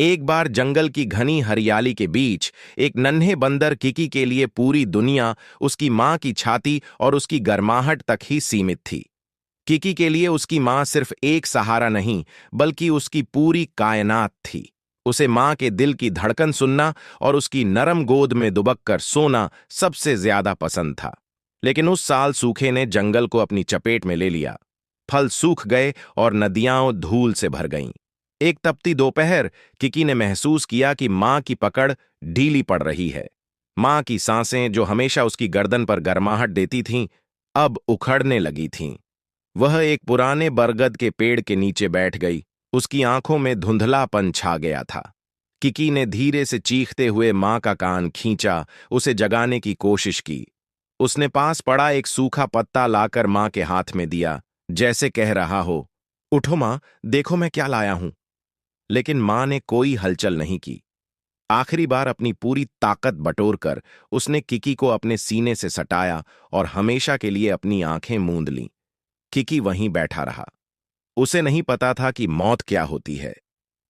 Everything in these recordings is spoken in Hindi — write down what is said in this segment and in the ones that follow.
एक बार जंगल की घनी हरियाली के बीच एक नन्हे बंदर किकी के लिए पूरी दुनिया उसकी मां की छाती और उसकी गर्माहट तक ही सीमित थी। किकी के लिए उसकी मां सिर्फ एक सहारा नहीं, बल्कि उसकी पूरी कायनात थी। उसे मां के दिल की धड़कन सुनना और उसकी नरम गोद में दुबक कर सोना सबसे ज्यादा पसंद था। लेकिन उस साल सूखे ने जंगल को अपनी चपेट में ले लिया। फल सूख गए और नदियां धूल से भर गईं। एक तपती दोपहर किकी ने महसूस किया कि मां की पकड़ ढीली पड़ रही है। मां की सांसें, जो हमेशा उसकी गर्दन पर गर्माहट देती थीं, अब उखड़ने लगी थीं। वह एक पुराने बरगद के पेड़ के नीचे बैठ गई। उसकी आंखों में धुंधलापन छा गया था। किकी ने धीरे से चीखते हुए मां का कान खींचा, उसे जगाने की कोशिश की। उसने पास पड़ा एक सूखा पत्ता लाकर मां के हाथ में दिया, जैसे कह रहा हो, उठो मां, देखो मैं क्या लाया हूं। लेकिन मां ने कोई हलचल नहीं की। आखिरी बार अपनी पूरी ताकत बटोरकर उसने किकी को अपने सीने से सटाया और हमेशा के लिए अपनी आंखें मूंद लीं। किकी वहीं बैठा रहा। उसे नहीं पता था कि मौत क्या होती है।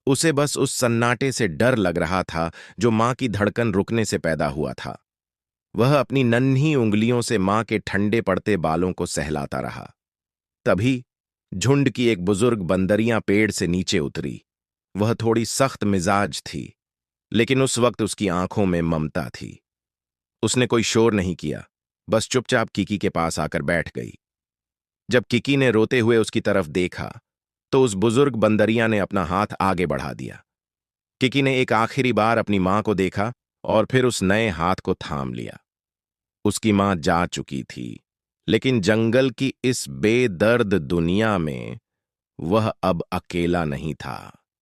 उसे बस उस सन्नाटे से डर लग रहा था जो मां की धड़कन रुकने से पैदा हुआ था। वह अपनी नन्ही उंगलियों से मां के ठंडे पड़ते बालों को सहलाता रहा। तभी झुंड की एक बुजुर्ग बंदरियां पेड़ से नीचे उतरी। वह थोड़ी सख्त मिजाज थी, लेकिन उस वक्त उसकी आंखों में ममता थी। उसने कोई शोर नहीं किया, बस चुपचाप किकी के पास आकर बैठ गई। जब किकी ने रोते हुए उसकी तरफ देखा, तो उस बुजुर्ग बंदरिया ने अपना हाथ आगे बढ़ा दिया। किकी ने एक आखिरी बार अपनी मां को देखा और फिर उस नए हाथ को थाम लिया। उसकी मां जा चुकी थी, लेकिन जंगल की इस बेदर्द दुनिया में वह अब अकेला नहीं था।